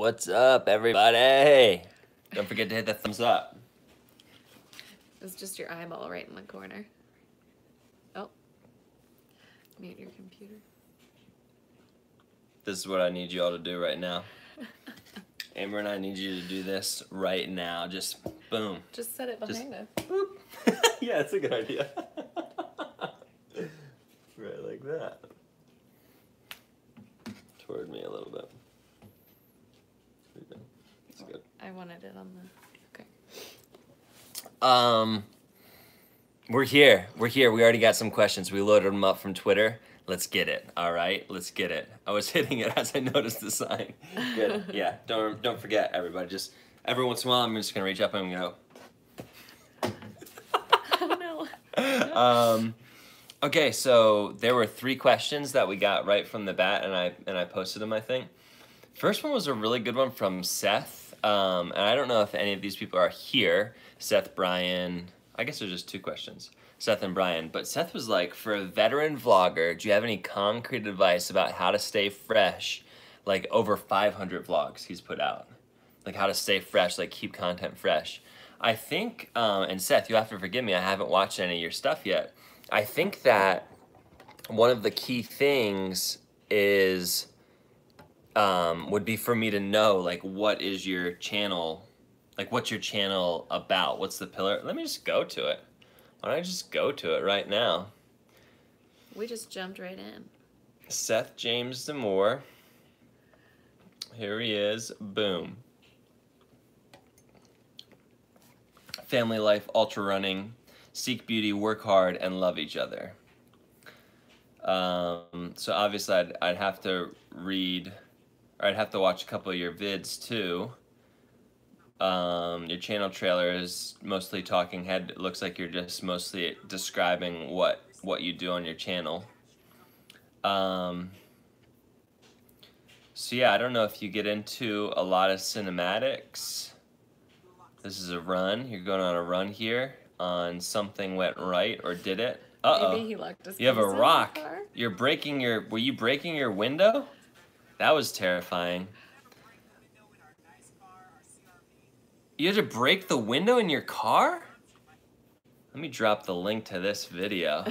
What's up, everybody? Don't forget to hit the thumbs up. It's just your eyeball right in the corner. Oh. Mute your computer. This is what I need you all to do right now. Amber and I need you to do this right now. Just boom. Just set it behind us. Boop. Yeah, it's a good idea. Right like that. Toward me a little bit. That's good. I wanted it on the... Okay. We're here. We already got some questions. We loaded them up from Twitter. Let's get it. All right, let's get it. I was hitting it as I noticed the sign. Good. Yeah. Don't forget, everybody. Just every once in a while, I'm just gonna reach up and go. Oh no. Okay, so there were 3 questions that we got right from the bat, and I posted them, I think. First one was a really good one from Seth, and I don't know if any of these people are here. Seth, Brian, I guess there's just 2 questions. Seth and Brian, but Seth was like, for a veteran vlogger, do you have any concrete advice about how to stay fresh? Like over 500 vlogs he's put out. Like how to stay fresh, like keep content fresh. I think, and Seth, you'll have to forgive me, I haven't watched any of your stuff yet. I think that one of the key things is, would be for me to know, like, what is your channel, like, what's your channel about? What's the pillar? Let me just go to it. Why don't I just go to it right now? We just jumped right in. Seth James Demore. Here he is. Boom. Family life, ultra running, seek beauty, work hard, and love each other. So obviously I'd have to read, or I'd have to watch a couple of your vids too. Your channel trailer is mostly talking head. It looks like you're just mostly describing what you do on your channel. So yeah, I don't know if you get into a lot of cinematics. This is a run. You're going on a run here on Something Went Right, or did it? Uh-oh. Maybe he locked his You have a keys in rock. the car. You're breaking your, were you breaking your window? That was terrifying. You had to break the window in your car? Let me drop the link to this video.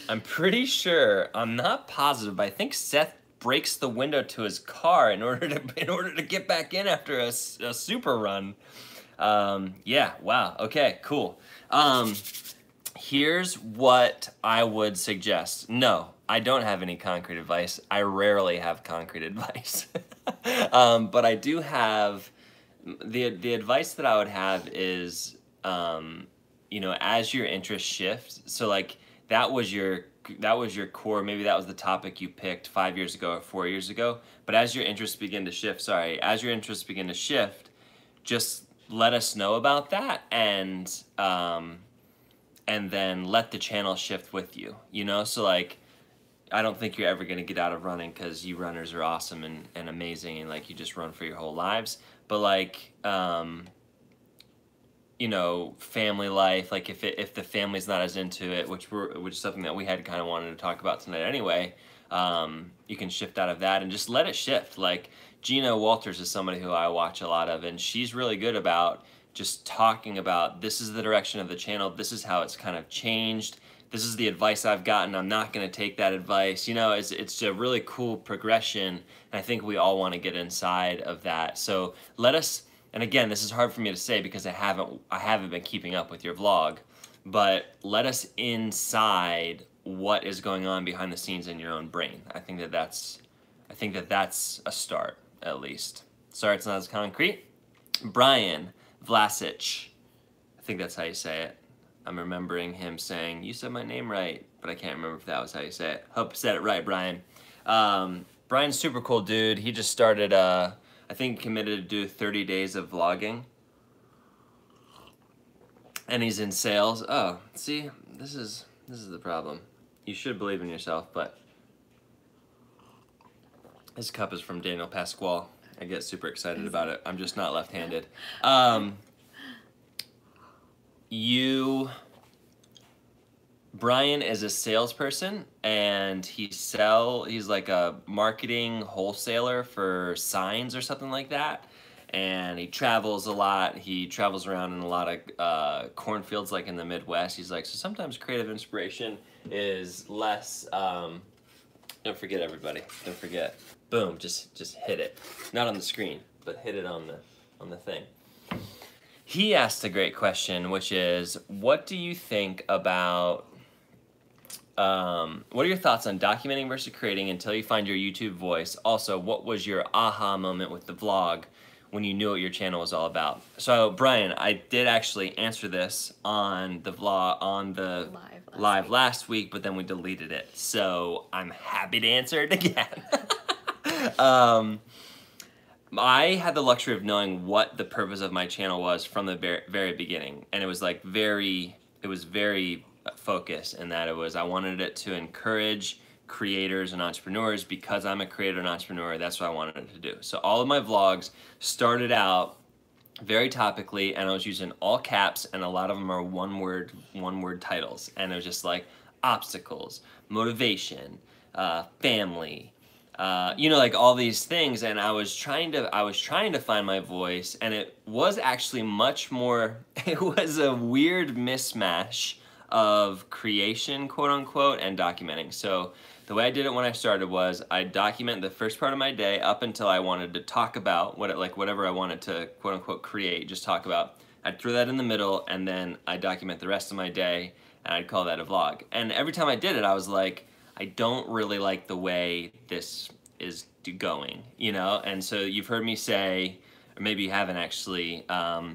I'm pretty sure, I'm not positive, but I think Seth breaks the window to his car in order to get back in after a super run. Yeah, wow, okay, cool. Here's what I would suggest. No, I don't have any concrete advice. I rarely have concrete advice. But I do have, the advice that I would have is, you know, as your interests shift, so like that was your core, maybe that was the topic you picked 5 years ago or 4 years ago, but as your interests begin to shift, as your interests begin to shift, just let us know about that, and then let the channel shift with you, you know? So like, I don't think you're ever gonna get out of running, because you runners are awesome and amazing, and like you just run for your whole lives, but like, you know, family life, like if the family's not as into it, which is something that we had kind of wanted to talk about tonight anyway, you can shift out of that and just let it shift. Like Gina Walters is somebody who I watch a lot of, and she's really good about just talking about, this is the direction of the channel, this is how it's kind of changed, this is the advice I've gotten, I'm not going to take that advice. You know, it's a really cool progression, and I think we all want to get inside of that. So let us, and again, this is hard for me to say because I haven't been keeping up with your vlog, but let us inside what is going on behind the scenes in your own brain. I think that that's a start, at least. Sorry it's not as concrete. Brian Vlasic, I think that's how you say it. I'm remembering him saying, you said my name right, but I can't remember if that was how you say it. Hope I said it right, Brian. Brian's super cool dude. He just started, I think, committed to do 30 days of vlogging. And he's in sales. Oh, see, this is the problem. You should believe in yourself, but this cup is from Daniel Pasquale. I get super excited about it. I'm just not left-handed. Brian is a salesperson, and he's like a marketing wholesaler for signs or something like that. And he travels a lot. He travels around in a lot of cornfields, like in the Midwest. He's like, so sometimes creative inspiration is less. Don't forget, everybody. Don't forget. Boom! Just hit it. Not on the screen, but hit it on the thing. He asked a great question, which is, what do you think about? What are your thoughts on documenting versus creating until you find your YouTube voice? Also, what was your aha moment with the vlog when you knew what your channel was all about? So, Brian, I did actually answer this on the vlog, on the live last week, but then we deleted it. So, I'm happy to answer it again. I had the luxury of knowing what the purpose of my channel was from the very beginning. And it was like very focused in that I wanted it to encourage creators and entrepreneurs because I'm a creator and entrepreneur. That's what I wanted it to do. So all of my vlogs started out very topically, and I was using all caps, and a lot of them are one word titles. And it was just like obstacles, motivation, family, you know, like all these things. And I was trying to find my voice, and it was actually much more, it was a weird mismatch of creation, quote unquote, and documenting. So the way I did it when I started was I document the first part of my day up until I wanted to talk about whatever I wanted to, quote unquote, create, just talk about. I'd throw that in the middle, and then I document the rest of my day, and I'd call that a vlog. And every time I did it, I was like, I don't really like the way this is going, you know? And so you've heard me say, or maybe you haven't actually, I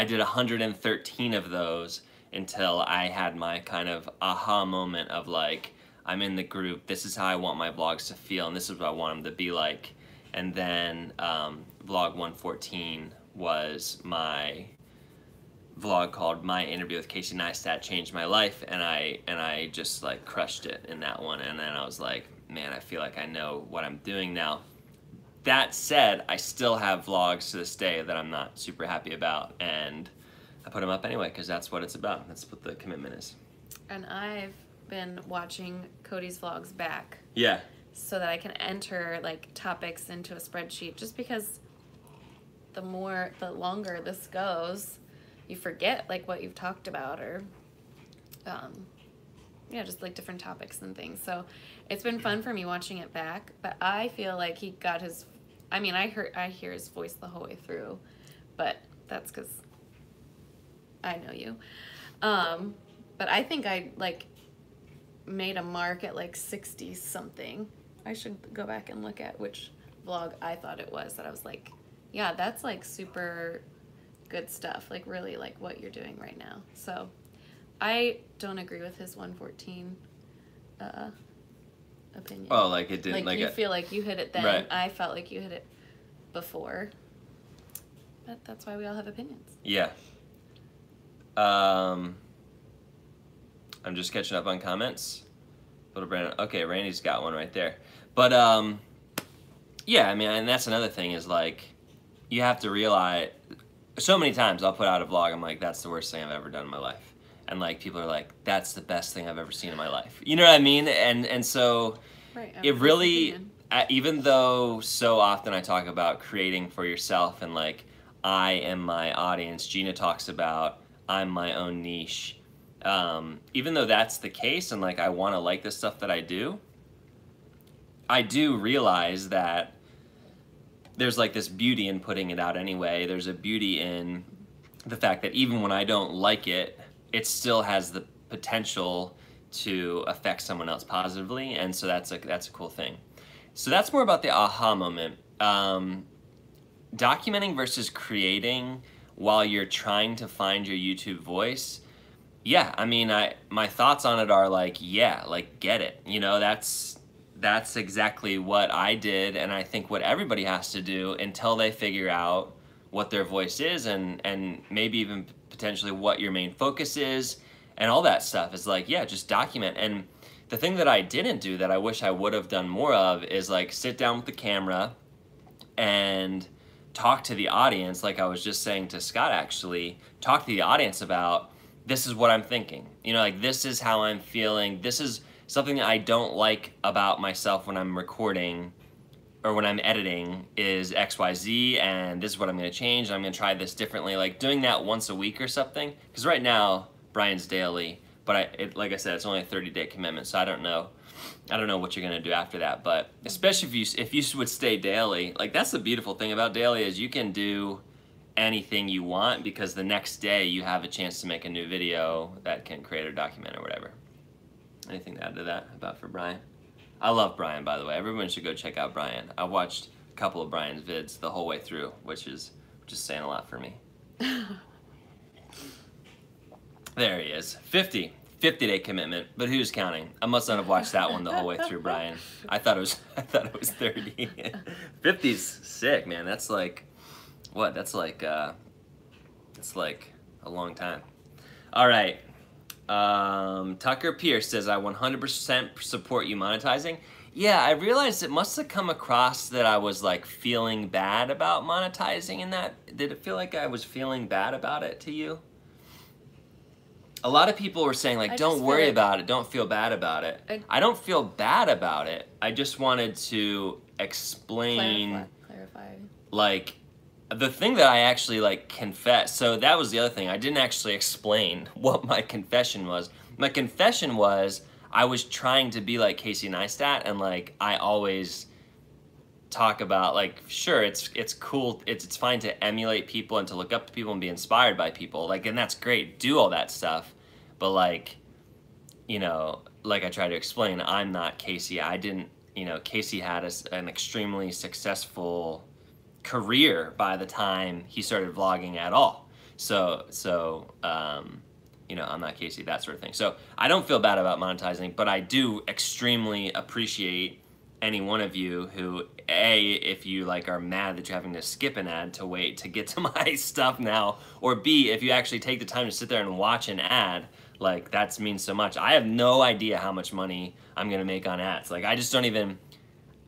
did 113 of those until I had my kind of aha moment of like, I'm in the group, this is how I want my vlogs to feel, and this is what I want them to be like. And then vlog 114 was my vlog called My Interview with Casey Neistat Changed My Life, and I just like crushed it in that one. And then I was like, man, I feel like I know what I'm doing now. That said, I still have vlogs to this day that I'm not super happy about, and I put them up anyway because that's what it's about. That's what the commitment is. And I've been watching Cody's vlogs back. Yeah. So that I can enter like topics into a spreadsheet, just because the longer this goes, you forget like what you've talked about, or yeah, just like different topics and things. So it's been fun for me watching it back, but I feel like he got his, I mean, I hear his voice the whole way through, but that's because I know you. But I think I like made a mark at like 60 something. I should go back and look at which vlog I thought it was that I was like, yeah, that's like super good stuff, like really like what you're doing right now. So I don't agree with his 114 opinion. Oh, like it didn't, like you feel like you hit it then. Right. I felt like you hit it before. But that's why we all have opinions. Yeah. I'm just catching up on comments. Little Brandon. Okay, Randy's got one right there. But yeah, I mean, and that's another thing is like, you have to realize, so many times I'll put out a vlog, I'm like, that's the worst thing I've ever done in my life. And like, people are like, that's the best thing I've ever seen in my life. You know what I mean? And so right, it really, even though so often I talk about creating for yourself and like, I am my audience, Gina talks about, I'm my own niche. Even though that's the case and like, I want to like the stuff that I do realize that there's like this beauty in putting it out anyway. There's a beauty in the fact that even when I don't like it, it still has the potential to affect someone else positively, and so that's a cool thing. So that's more about the aha moment. Documenting versus creating while you're trying to find your YouTube voice. Yeah, I mean, my thoughts on it are like, yeah, like get it. You know, that's exactly what I did, and I think what everybody has to do until they figure out what their voice is, and maybe even potentially what your main focus is, and all that stuff is like, yeah, just document. And the thing that I didn't do that I wish I would have done more of is like sit down with the camera and talk to the audience, like I was just saying to Scott actually, talk to the audience about this is what I'm thinking. You know, like, this is how I'm feeling. This is something that I don't like about myself when I'm recording or when I'm editing is XYZ, and this is what I'm going to change. I'm going to try this differently. Like, doing that once a week or something. Because right now, Brian's daily, but like I said, it's only a 30-day commitment, so I don't know what you're going to do after that. But especially if you would stay daily, like, that's the beautiful thing about daily is you can do anything you want because the next day you have a chance to make a new video that can create a document or whatever. Anything to add to that about for Brian? I love Brian, by the way. Everyone should go check out Brian. I watched a couple of Brian's vids the whole way through, which is just saying a lot for me. There he is. 50-day commitment, but who's counting? I must not have watched that one the whole way through, Brian. I thought it was 30. 50's sick, man. That's like what? That's like a long time. All right. Tucker Pierce says, I 100% support you monetizing. Yeah, I realized it must have come across that I was like feeling bad about monetizing in that. Did it feel like I was feeling bad about it to you? A lot of people were saying like, don't worry about it, don't feel bad about it. I don't feel bad about it. I just wanted to explain, clarify. Like, the thing that I actually like confessed, so that was the other thing. I didn't actually explain what my confession was. My confession was I was trying to be like Casey Neistat, and like I always talk about like, sure, it's cool, it's fine to emulate people and to look up to people and be inspired by people, like, and that's great, do all that stuff, but like, you know, like I try to explain, I'm not Casey. I didn't, you know, Casey had an extremely successful career by the time he started vlogging at all. So you know, I'm not Casey, that sort of thing. So I don't feel bad about monetizing, but I do extremely appreciate any one of you who, A, if you like are mad that you're having to skip an ad to wait to get to my stuff now, or B, if you actually take the time to sit there and watch an ad, like that means so much. I have no idea how much money I'm gonna make on ads. Like I just don't even,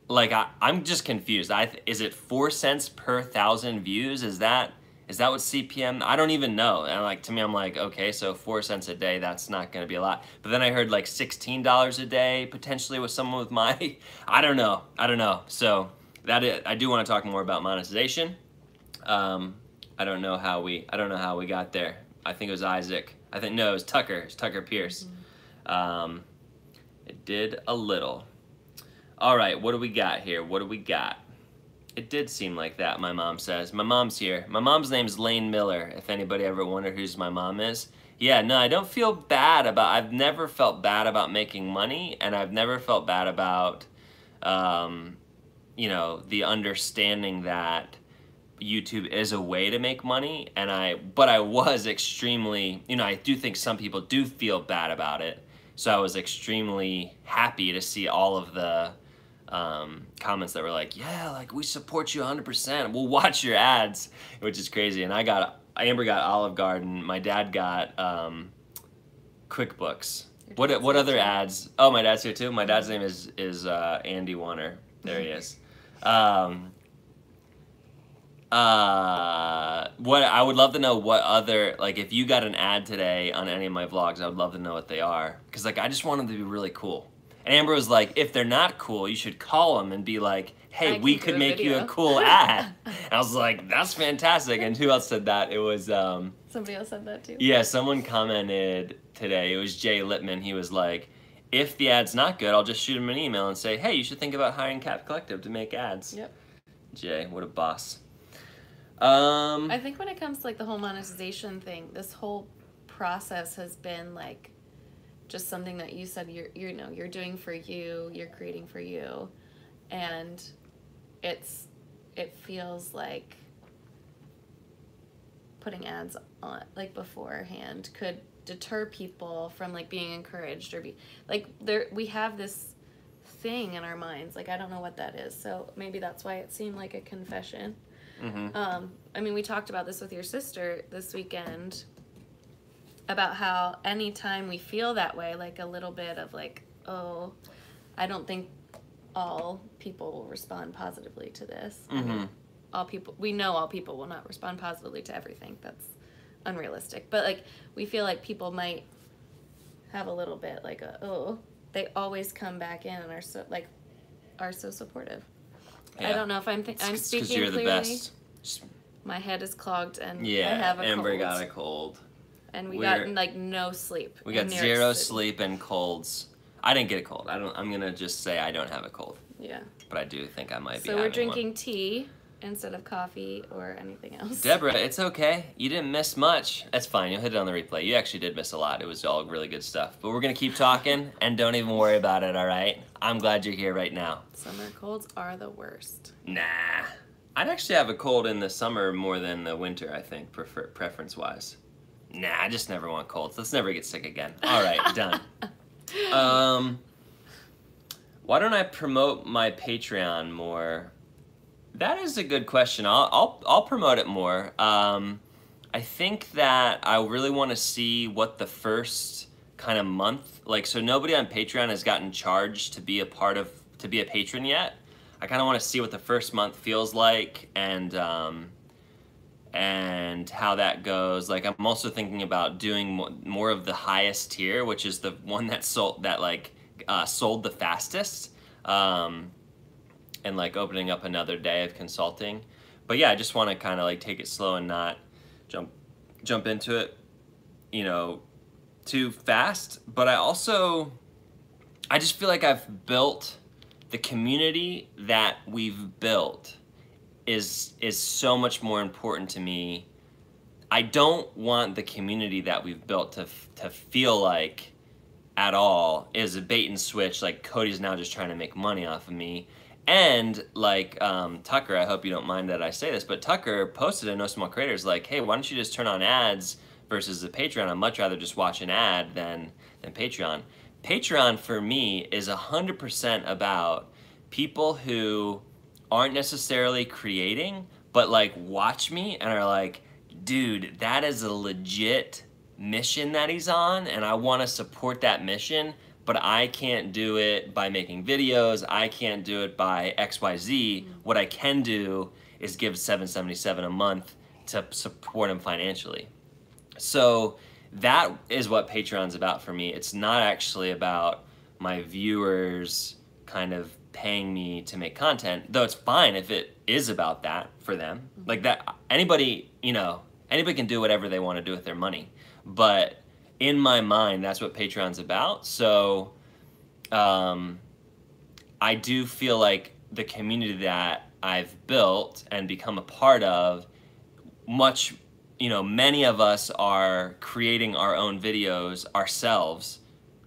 like I'm just confused. Is it 4 cents per 1,000 views? Is that what CPM? I don't even know. And like to me, I'm like, okay, so 4 cents a day, that's not going to be a lot. But then I heard like $16 a day potentially with someone with my, I don't know. So I do want to talk more about monetization. I don't know how we got there. I think it was Isaac. No, it was Tucker. It's Tucker Pierce. Mm-hmm. It did a little. All right, what do we got here? What do we got? It did seem like that, my mom says. My mom's here. My mom's name's Lane Miller, if anybody ever wondered whose my mom is. Yeah, no, I don't feel bad about, I've never felt bad about making money, and I've never felt bad about, you know, the understanding that YouTube is a way to make money, but I was extremely, you know, I do think some people do feel bad about it, so I was extremely happy to see all of the comments that were like, yeah, like we support you 100%. We'll watch your ads, which is crazy. And Amber got Olive Garden. My dad got QuickBooks. What other ads? Oh, my dad's here too. My dad's name is Andy Warner. There he is. What I would love to know what other, like if you got an ad today on any of my vlogs, I would love to know what they are, because like I just want them to be really cool. And Amber was like, if they're not cool, you should call them and be like, hey, we could make you a cool ad. And I was like, that's fantastic. And who else said that? It was somebody else said that too. Yeah, someone commented today. It was Jay Littman. He was like, if the ad's not good, I'll just shoot him an email and say, hey, you should think about hiring Cap Collective to make ads. Yep. Jay, what a boss. I think when it comes to like the whole monetization thing, this whole process has been like just something that you said you're doing for you, you're creating for you, and it feels like putting ads on like beforehand could deter people from like being encouraged or be like we have this thing in our minds, like I don't know what that is, so maybe that's why it seemed like a confession. Mm-hmm. I mean, we talked about this with your sister this weekend about how anytime we feel that way, like a little bit of like, oh, I don't think all people will respond positively to this. Mm-hmm. I mean, we know all people will not respond positively to everything. That's unrealistic. But like we feel like people might have a little bit like they always come back in and are so supportive. Yeah. I don't know if I'm It's speaking 'cause you're clearly. the best. My head is clogged and Yeah, I have a Amber cold. got a cold. And we got like no sleep. We got 0 sleep and colds. I didn't get a cold. I'm gonna just say I don't have a cold. Yeah. But I do think I might be. So we're drinking tea instead of coffee or anything else. Deborah, it's okay. You didn't miss much. That's fine. You'll hit it on the replay. You actually did miss a lot. It was all really good stuff. But we're gonna keep talking and don't even worry about it. All right. I'm glad you're here right now. Summer colds are the worst. Nah. I'd actually have a cold in the summer more than the winter, I think, preference-wise. Nah, I just never want colds. Let's never get sick again. All right, done. Why don't I promote my Patreon more? That is a good question. I'll promote it more. I think that I really want to see what the first kind of month, like, so nobody on Patreon has gotten charged to be a patron yet. I kind of want to see what the first month feels like and how that goes. Like, I'm also thinking about doing more of the highest tier, which is the one that sold the fastest, and like opening up another day of consulting. But yeah, I just want to kind of like take it slow and not jump into it, you know, too fast. But I just feel like I've built the community that we've built is so much more important to me. I don't want the community that we've built to feel like at all is a bait and switch, like Cody's now just trying to make money off of me. And like Tucker, I hope you don't mind that I say this, but Tucker posted in No Small Creators like, hey, why don't you just turn on ads versus the Patreon? I'd much rather just watch an ad than Patreon. Patreon for me is 100% about people who aren't necessarily creating, but like watch me and are like, dude, that is a legit mission that he's on and I want to support that mission, but I can't do it by making videos. I can't do it by XYZ. What I can do is give $7.77 a month to support him financially. So that is what Patreon's about for me. It's not actually about my viewers kind of paying me to make content, though it's fine if it is about that for them. Like that, anybody can do whatever they want to do with their money. But in my mind, that's what Patreon's about. So I do feel like the community that I've built and become a part of, many of us are creating our own videos ourselves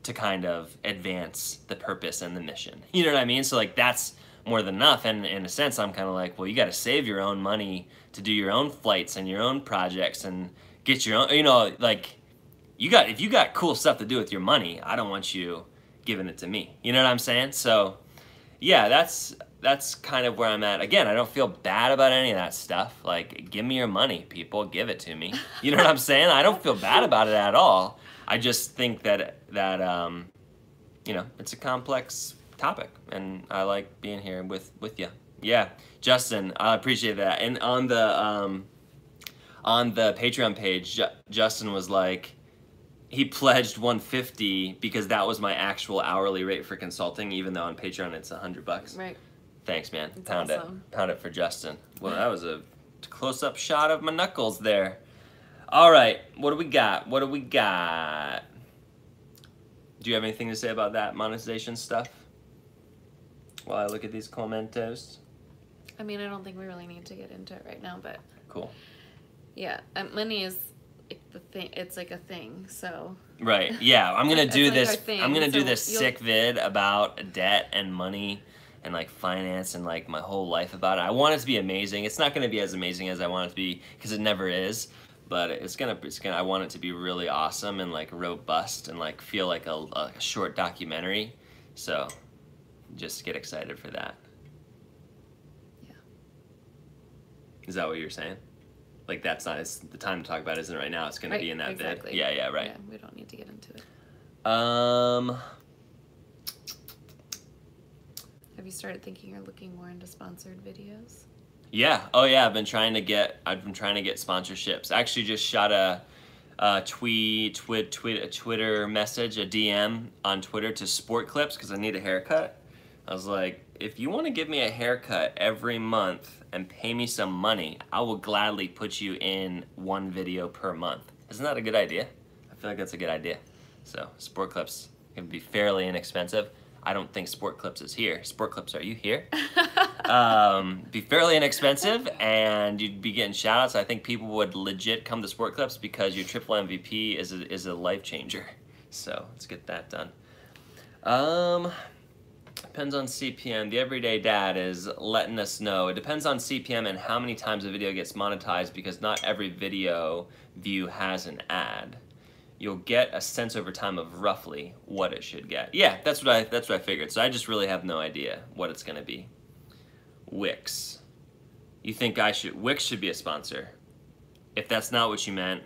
to kind of advance the purpose and the mission. You know what I mean? So like that's more than enough. And in a sense, I'm kind of like, well, you got to save your own money to do your own flights and your own projects and get your own, like if you got cool stuff to do with your money, I don't want you giving it to me. You know what I'm saying? So yeah, that's kind of where I'm at. Again, I don't feel bad about any of that stuff. Like, give me your money, people. Give it to me. You know what I'm saying? I don't feel bad about it at all. I just think that it's a complex topic, and I like being here with you. Yeah, Justin, I appreciate that. And on the Patreon page, Justin was like, he pledged $150 because that was my actual hourly rate for consulting, even though on Patreon it's $100. Right. Thanks, man. That's Pound awesome. it. Pound it for Justin. Well, that was a close-up shot of my knuckles there. All right, what do we got? Do you have anything to say about that monetization stuff while I look at these commentos? I mean, I don't think we really need to get into it right now, but Cool. yeah, money is the thing. It's like a thing, so. Right. Yeah, I'm gonna do like this. our thing, I'm gonna do so this sick vid about debt and money and like finance and like my whole life about it. I want it to be amazing. It's not gonna be as amazing as I want it to be because it never is. But it's gonna. I want it to be really awesome and like robust and like feel like a short documentary. So, just get excited for that. Yeah. Is that what you're saying? Like that's not the time to talk about it, isn't it right now? It's gonna be in that exactly. vid. Yeah, right. Yeah, we don't need to get into it. Have you started thinking you're looking more into sponsored videos? Yeah. Oh yeah. I've been trying to get sponsorships. I actually just shot a Twitter message, a DM on Twitter to Sport Clips because I need a haircut. I was like, if you want to give me a haircut every month and pay me some money, I will gladly put you in one video per month. Isn't that a good idea? I feel like that's a good idea. So Sport Clips can be fairly inexpensive. I don't think Sport Clips is here. Sport Clips, are you here? Be fairly inexpensive, and you'd be getting shout outs. I think people would legit come to Sport Clips because your triple MVP is a life changer. So let's get that done. Depends on CPM. The Everyday Dad is letting us know. It depends on CPM and how many times a video gets monetized because not every video view has an ad. You'll get a sense over time of roughly what it should get. Yeah, that's what I figured. So I just really have no idea what it's gonna be. Wix. You think Wix should be a sponsor? If that's not what you meant,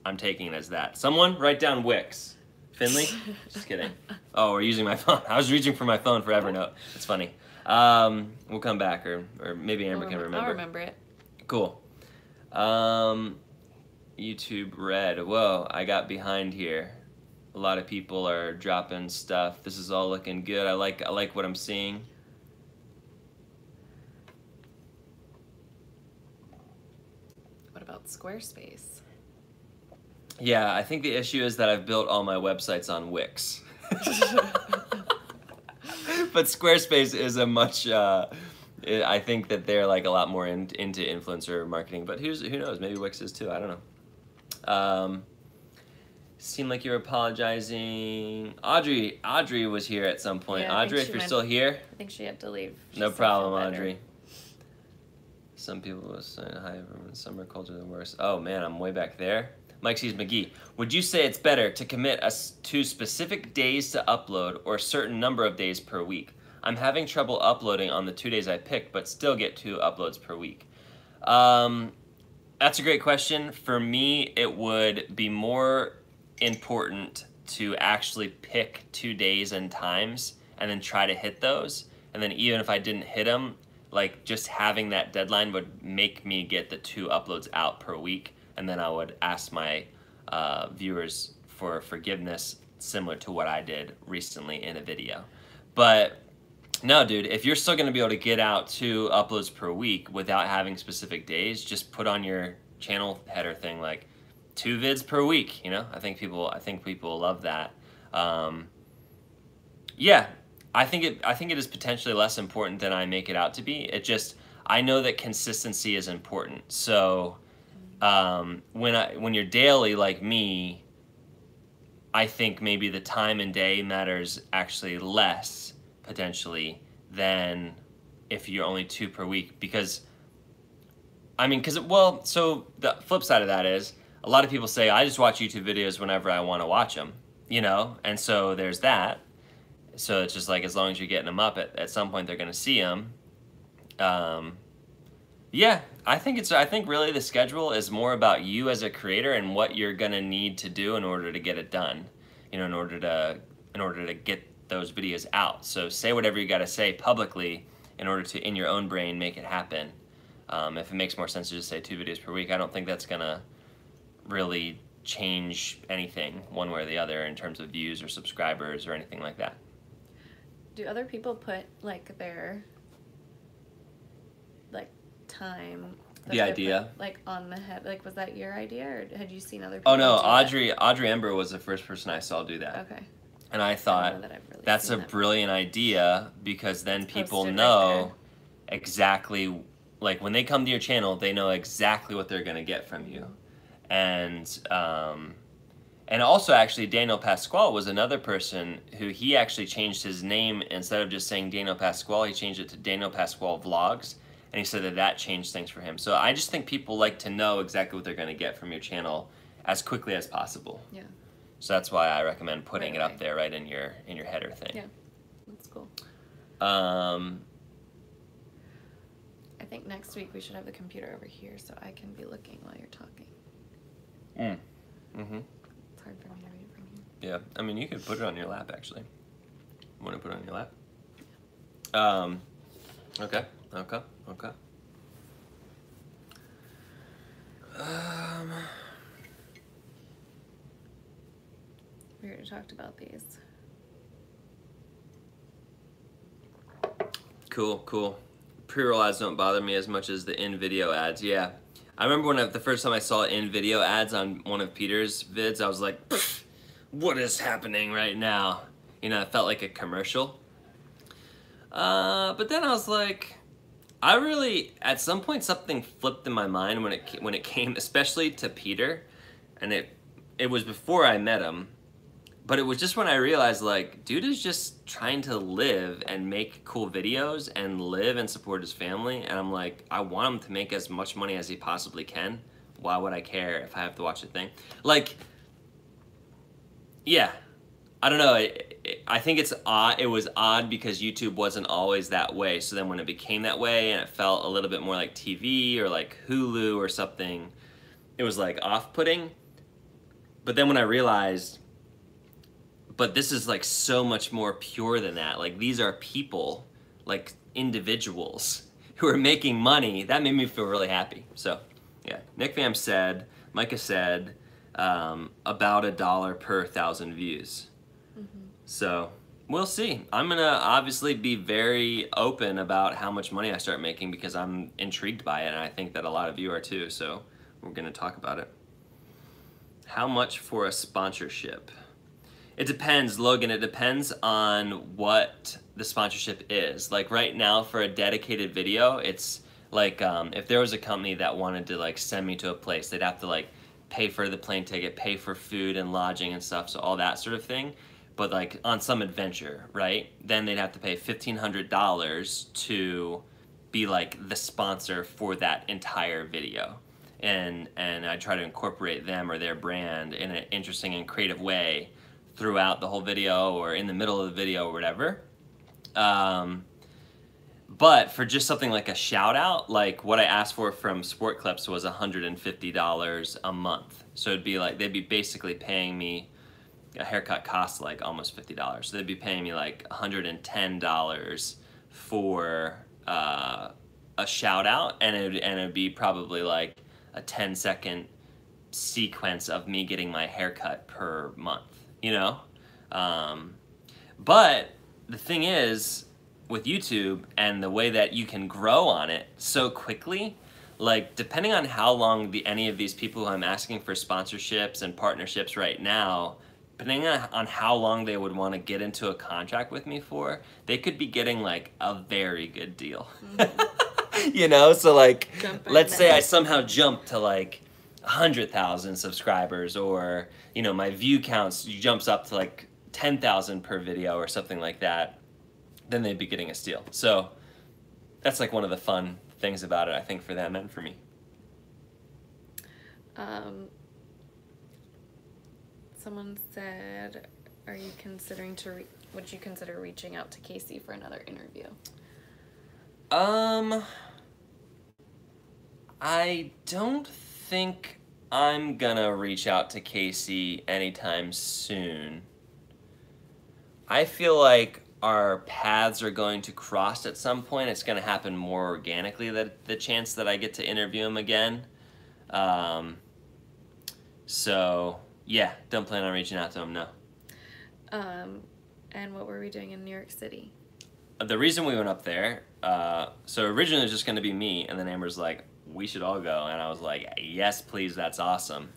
I'm taking it as that. Someone write down Wix. Finley? Just kidding. Oh, we're using my phone. I was reaching for my phone for Evernote. It's funny. We'll come back, or maybe Amber can remember. I'll remember it. Cool. YouTube Red. Whoa, I got behind here. A lot of people are dropping stuff. This is all looking good. I like what I'm seeing. What about Squarespace? Yeah, I think the issue is that I've built all my websites on Wix. But Squarespace is a much, I think that they're like a lot more into influencer marketing, but who knows, maybe Wix is too, I don't know. Seemed like you were apologizing. Audrey was here at some point. Yeah, Audrey, if you're still here. I think she had to leave. No problem, Audrey. Some people will say, hi, everyone, summer culture the worst. Oh man, I'm way back there. Mike sees McGee. Would you say it's better to commit to specific days to upload or a certain number of days per week? I'm having trouble uploading on the 2 days I picked, but still get 2 uploads per week. That's a great question. For me, it would be more important to actually pick 2 days and times and then try to hit those. And then even if I didn't hit them, like just having that deadline would make me get the 2 uploads out per week. And then I would ask my viewers for forgiveness, similar to what I did recently in a video. But no, dude, if you're still gonna be able to get out 2 uploads per week without having specific days, just put on your channel header thing like 2 vids per week. You know, I think people love that. Yeah, I think it is potentially less important than I make it out to be. I know that consistency is important. So when you're daily like me, I think maybe the time and day matters actually less potentially than if you're only 2 per week, because so the flip side of that is a lot of people say I just watch YouTube videos whenever I want to watch them, you know, and so there's that. So it's just like as long as you're getting them up at some point they're gonna see them. Yeah, I think really the schedule is more about you as a creator and what you're gonna need to do in order to get it done. You know, in order to get those videos out. So say whatever you gotta say publicly in order to, in your own brain, make it happen. If it makes more sense to just say 2 videos per week, I don't think that's gonna really change anything one way or the other in terms of views or subscribers or anything like that. Do other people put like their time? The idea? Like on the head, like was that your idea or had you seen other people? Oh no, do Audrey Ember was the first person I saw do that. Okay. And I thought that's a brilliant idea because then people know exactly, like when they come to your channel, they know exactly what they're gonna get from you. And also actually Daniel Pasquale was another person who he actually changed his name. Instead of just saying Daniel Pasquale, he changed it to Daniel Pasquale Vlogs. And he said that changed things for him. So I just think people like to know exactly what they're gonna get from your channel as quickly as possible. Yeah. So that's why I recommend putting it up there right in your header thing. Yeah, that's cool. I think next week we should have the computer over here so I can be looking while you're talking. It's hard for me to read it from here. Yeah, I mean you could put it on your lap actually. Want to put it on your lap? Okay. We already talked about these. Cool. Pre-roll ads don't bother me as much as the in-video ads. Yeah, I remember when the first time I saw in-video ads on one of Peter's vids, I was like, what is happening right now? You know, it felt like a commercial. But then I was like, I really, at some point something flipped in my mind when it came, especially to Peter, and it was before I met him. But it was just when I realized, like, dude is just trying to live and make cool videos and live and support his family. And I'm like, I want him to make as much money as he possibly can. Why would I care if I have to watch a thing? Like, yeah, I don't know. I think it's odd. It was odd because YouTube wasn't always that way. So then when it became that way and it felt a little bit more like TV or like Hulu or something, it was like off-putting. But then when I realized, but this is like so much more pure than that. Like these are people, like individuals who are making money. That made me feel really happy. So yeah, Nick Vam said, Micah said, about $1 per 1,000 views. So we'll see. I'm gonna obviously be very open about how much money I start making because I'm intrigued by it, and I think that a lot of you are too. So we're gonna talk about it. How much for a sponsorship? It depends, Logan. It depends on what the sponsorship is. Like right now for a dedicated video, it's like if there was a company that wanted to like send me to a place, they'd have to like pay for the plane ticket, pay for food and lodging and stuff, so all that sort of thing. But like on some adventure, right? Then they'd have to pay $1,500 to be like the sponsor for that entire video. And I try to incorporate them or their brand in an interesting and creative way throughout the whole video or in the middle of the video or whatever. But for just something like a shout out, like what I asked for from Sport Clips was $150 a month. So it'd be like, they'd be basically paying me, a haircut costs like almost $50. So they'd be paying me like $110 for a shout out, and it'd be probably like a 10-second sequence of me getting my haircut per month. You know? But the thing is, with YouTube and the way that you can grow on it so quickly, like depending on how long any of these people who I'm asking for sponsorships and partnerships right now, depending on how long they would want to get into a contract with me for, they could be getting like a very good deal. You know? So like, let's say I somehow jump to like 100,000 subscribers, or you know my view counts jumps up to like 10,000 per video or something like that, then they'd be getting a steal. So that's like one of the fun things about it, I think, for them and for me. Someone said, are you considering would you consider reaching out to Casey for another interview? I don't think I'm gonna reach out to Casey anytime soon. I feel like our paths are going to cross at some point. It's gonna happen more organically, the chance that I get to interview him again. So yeah, don't plan on reaching out to him, no. And what were we doing in New York City? The reason we went up there, so originally it was just gonna be me, and then Amber's like, we should all go, and I was like, yes please, that's awesome.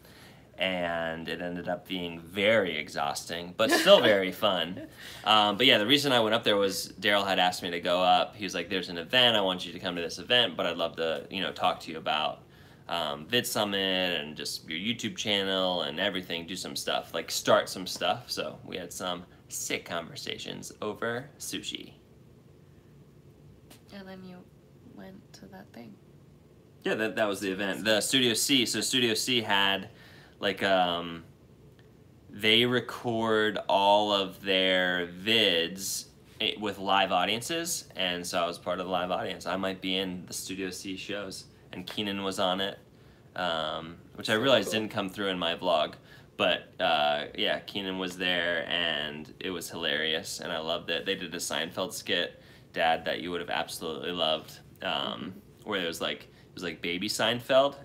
And it ended up being very exhausting, but still very fun. But yeah, the reason I went up there was Derral had asked me to go up. He was like, there's an event, I want you to come to this event, but I'd love to, you know, talk to you about Vid Summit and just your YouTube channel and everything, do some stuff, like start some stuff. So we had some sick conversations over sushi. And then you went to that thing. Yeah, that was the event. The Studio C. So Studio C had like they record all of their vids with live audiences, and so I was part of the live audience. I might be in the Studio C shows, and Keenan was on it, which I realized didn't come through in my vlog. But yeah, Keenan was there, and it was hilarious, and I loved it. They did a Seinfeld skit, Dad, that you would have absolutely loved. where it was like baby Seinfeld.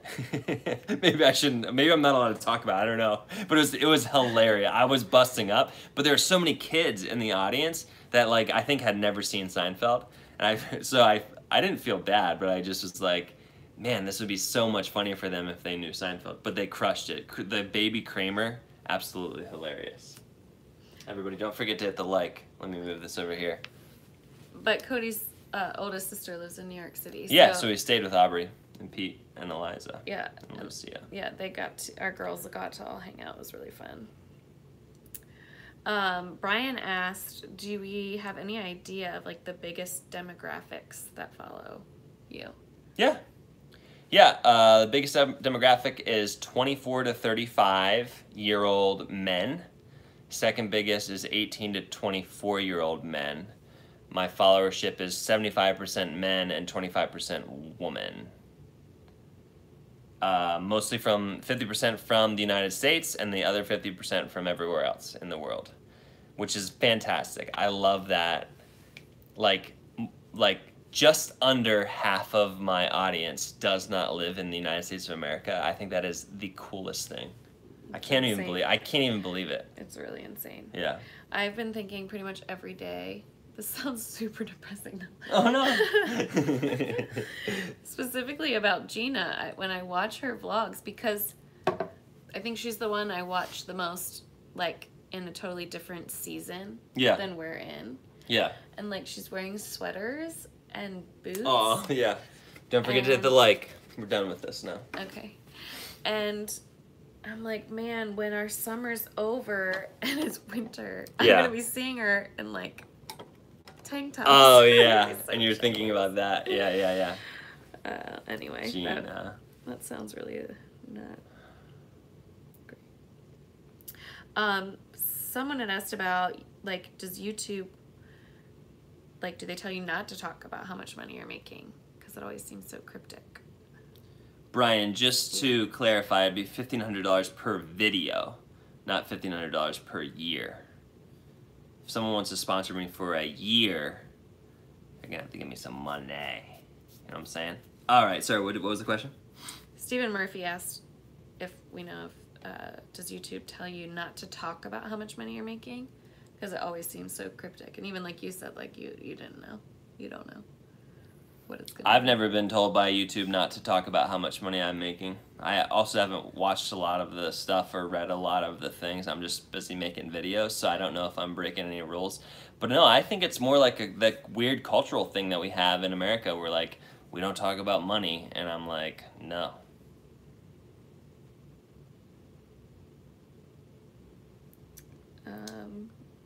Maybe I'm not allowed to talk about it, I don't know. But it was hilarious. I was busting up, but there were so many kids in the audience that like I think had never seen Seinfeld. And I didn't feel bad, but I just was like, man, this would be so much funnier for them if they knew Seinfeld. But they crushed it. The baby Kramer, absolutely hilarious. Everybody, don't forget to hit the like. Let me move this over here. But Cody's oldest sister lives in New York City. Yeah, so we stayed with Aubrey and Pete and Eliza. Yeah. And Lucia. Yeah, our girls got to all hang out. It was really fun. Brian asked, do we have any idea of like the biggest demographics that follow you? Yeah. The biggest demographic is 24 to 35-year-old men. Second biggest is 18 to 24-year-old men. My followership is 75% men and 25% woman. Mostly 50% from the United States and the other 50% from everywhere else in the world, which is fantastic. I love that. Like just under half of my audience does not live in the United States of America. I think that is the coolest thing. I can't even believe it. It's really insane. Yeah. I've been thinking pretty much every day. This sounds super depressing though. Oh no. Specifically about Gina, when I watch her vlogs, because I think she's the one I watch the most, like in a totally different season than we're in. Yeah. And like she's wearing sweaters and boots. Oh yeah. Don't forget to hit the like. We're done with this now. Okay. And I'm like, man, when our summer's over and it's winter, I'm gonna be seeing her in like tank tops. Oh yeah, and you're thinking about that. Yeah. Anyway, Gina. that sounds really not great. Someone had asked about like, does YouTube, like, do they tell you not to talk about how much money you're making? Because it always seems so cryptic. Brian, just to clarify, it'd be $1,500 per video, not $1,500 per year. If someone wants to sponsor me for a year, they're gonna have to give me some money. You know what I'm saying? All right, sorry, what was the question? Stephen Murphy asked if we know if, does YouTube tell you not to talk about how much money you're making? Because it always seems so cryptic. And even like you said, like you didn't know. You don't know what it's gonna I've be. never been told by YouTube not to talk about how much money I'm making. I also haven't watched a lot of the stuff or read a lot of the things. I'm just busy making videos, so I don't know if I'm breaking any rules. But no, I think it's more like the weird cultural thing that we have in America where like, we don't talk about money, and I'm like, no.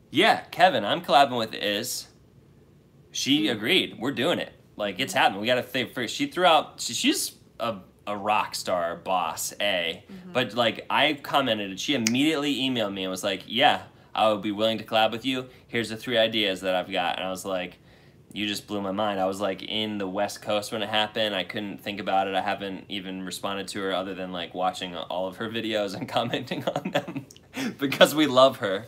Yeah, Kevin, I'm collabing with Iz. She agreed. We're doing it. Like, it's happening. We got to think first. She threw out, she's a rock star, boss, A. But, like, I commented, and she immediately emailed me and was like, yeah, I would be willing to collab with you. Here's the 3 ideas that I've got. And I was like, you just blew my mind. I was, like, in the West Coast when it happened. I couldn't think about it. I haven't even responded to her other than, like, watching all of her videos and commenting on them because we love her.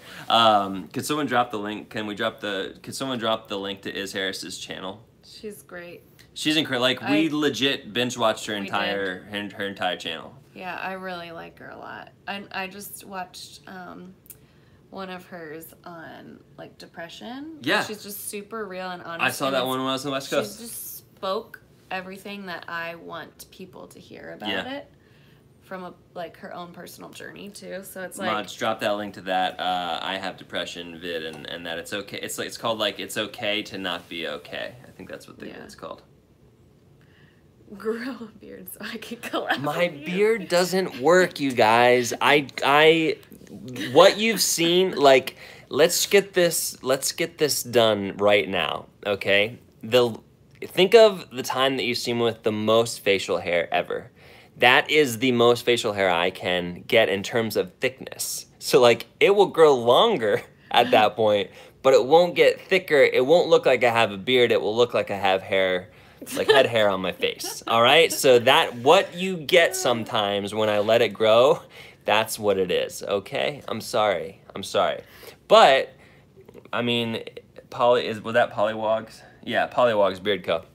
Could someone drop the link? Could someone drop the link to Iz Harris's channel? She's great. She's incredible. Like, we legit binge-watched her entire channel. Yeah, I really like her a lot. I just watched one of hers on, like, depression. Yeah. She's just super real and honest. I saw that one when I was on the West Coast. She just spoke everything that I want people to hear about it from, her own personal journey, too. So it's like... Mods, drop that link to that I have depression vid and that it's okay. It's called, like, It's Okay to Not Be Okay. I think that's what it's called. Grow a beard so I can collab My with you. beard doesn't work, you guys. What you've seen, like, let's get this done right now, okay? Think of the time that you've seen me with the most facial hair ever. That is the most facial hair I can get in terms of thickness. So, like, it will grow longer at that point, but it won't get thicker. It won't look like I have a beard. It will look like I have hair, like head hair on my face, all right? So what you get sometimes when I let it grow, that's what it is, okay? I'm sorry. But, I mean, was that Pollywogs? Yeah, Pollywogs Beard Co.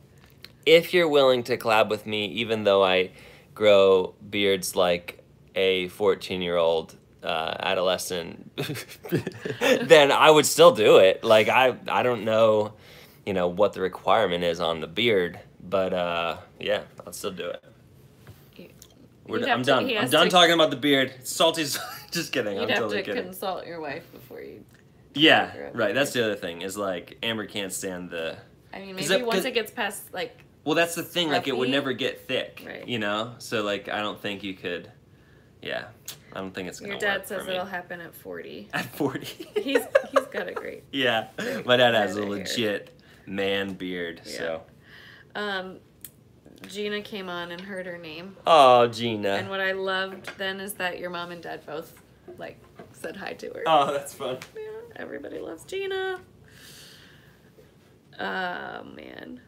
if you're willing to collab with me, even though I grow beards like a 14-year-old adolescent, then I would still do it. Like, I don't know, you know, what the requirement is on the beard, but yeah, I'll still do it. I'm done. I'm done talking about the beard. Salty's just kidding. I'm totally kidding. You'd have to consult your wife before you. Yeah, right. That's the other thing is like Amber can't stand the. I mean, maybe once it gets past like. Well, that's the thing. Like, it would never get thick, right. you know. So like, I don't think you could. Yeah, I don't think it's gonna work. Your dad says it'll happen at 40. At 40. he's got a great. Yeah, my dad has a legit man beard. Yeah. So. Gina came on and heard her name. Oh, Gina. And what I loved then is that your mom and dad both, like, said hi to her. Oh, that's fun. Yeah, everybody loves Gina. Man.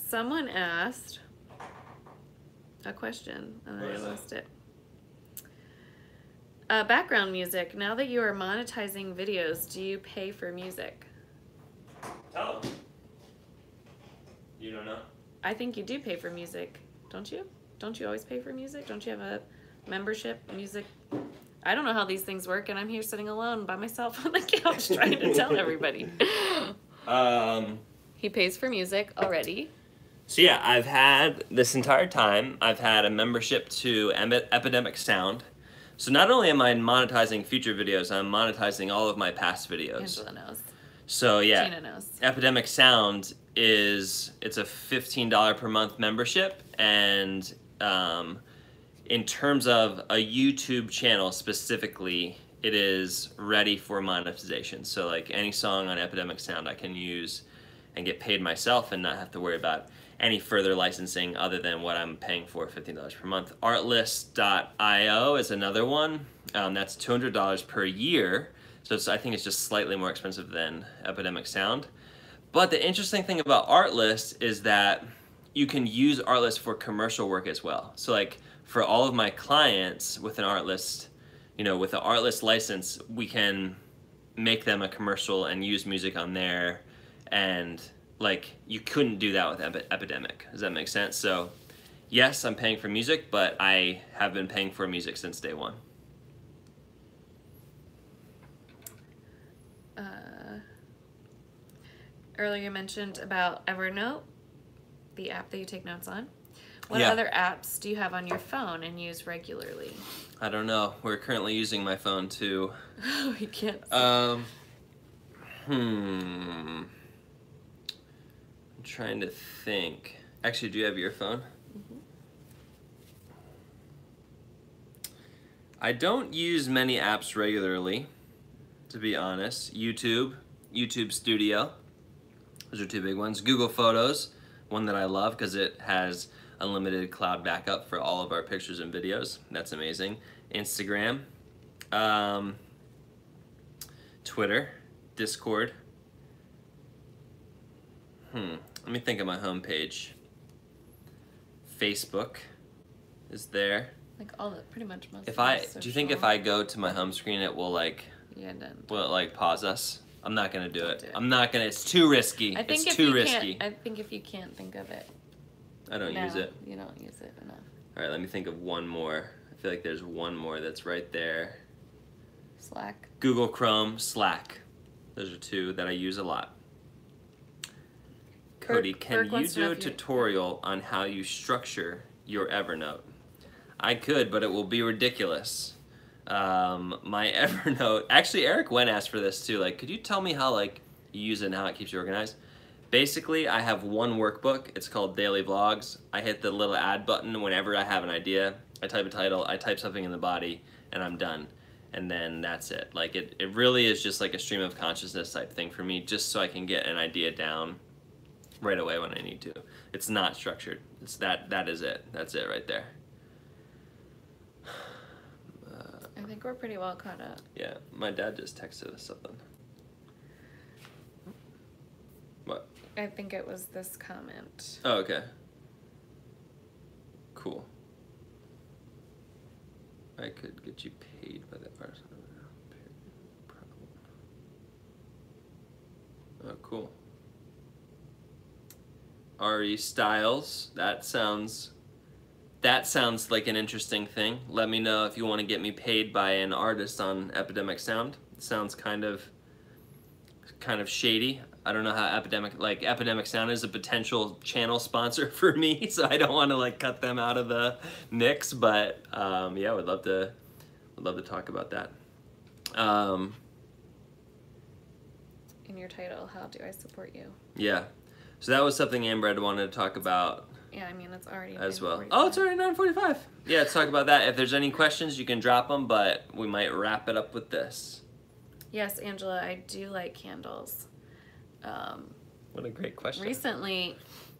Someone asked a question, and I lost it. Background music. Now that you are monetizing videos, do you pay for music? Tell them. You don't know? I think you do pay for music, don't you? Don't you always pay for music? Don't you have a membership music? I don't know how these things work, and I'm here sitting alone by myself on the couch trying to tell everybody. He pays for music already. So yeah, I've had, this entire time, I've had a membership to Epidemic Sound. So not only am I monetizing future videos, I'm monetizing all of my past videos. Angela knows. So yeah, Gina knows. Epidemic Sound it's a $15 per month membership, and in terms of a YouTube channel specifically, it is ready for monetization. So like any song on Epidemic Sound I can use and get paid myself and not have to worry about any further licensing other than what I'm paying for, $15 per month. Artlist.io is another one. That's $200 per year. So I think it's just slightly more expensive than Epidemic Sound. But the interesting thing about Artlist is that you can use Artlist for commercial work as well. So like for all of my clients with an Artlist, you know, with the Artlist license, we can make them a commercial and use music on there. And like you couldn't do that with Epidemic. Does that make sense? So yes, I'm paying for music, but I have been paying for music since day one. Earlier you mentioned about Evernote, the app that you take notes on. What Yeah. other apps do you have on your phone and use regularly? I don't know. We're currently using my phone to. We can't. I'm trying to think. Actually, do you have your phone? Mm-hmm. I don't use many apps regularly, to be honest. YouTube Studio. Those are two big ones. Google Photos, one that I love because it has unlimited cloud backup for all of our pictures and videos. That's amazing. Instagram, Twitter, Discord. Let me think of my homepage. Facebook is there. Like all the pretty much most. Do you think if I go to my home screen, it will like? Yeah, then. Will it like pause us? I'm not gonna do it. I'm not gonna. It's too risky. I think it's too risky. I think if you can't think of it. I don't use it. You don't use it enough. All right, let me think of one more. I feel like there's one more that's right there. Slack. Google Chrome, Slack. Those are two that I use a lot. Cody, can you do a tutorial on how you structure your Evernote? I could, but it will be ridiculous. My Evernote, actually Eric Wen asked for this too, like, could you tell me how like you use it and how it keeps you organized? Basically, I have one workbook, it's called Daily Vlogs. I hit the little add button whenever I have an idea. I type a title, I type something in the body, and I'm done. And then that's it. Like it really is just like a stream of consciousness type thing for me, just so I can get an idea down right away when I need to. It's not structured. It's that is it. That's it right there. I think we're pretty well caught up. Yeah, my dad just texted us something. What? I think it was this comment. Oh, okay. Cool. I could get you paid by that person. Oh, cool. RE Styles. That sounds like an interesting thing. Let me know if you want to get me paid by an artist on Epidemic Sound. It sounds kind of shady. I don't know how Epidemic Sound is a potential channel sponsor for me, so I don't want to like cut them out of the mix. But yeah, would love to talk about that. In your title, how do I support you? Yeah, so that was something Amber had wanted to talk about. Yeah, I mean it's already as well. 9:45. Oh, it's already 9:45. Yeah, let's talk about that. If there's any questions, you can drop them, but we might wrap it up with this. Yes, Angela, I do like candles. What a great question. Recently,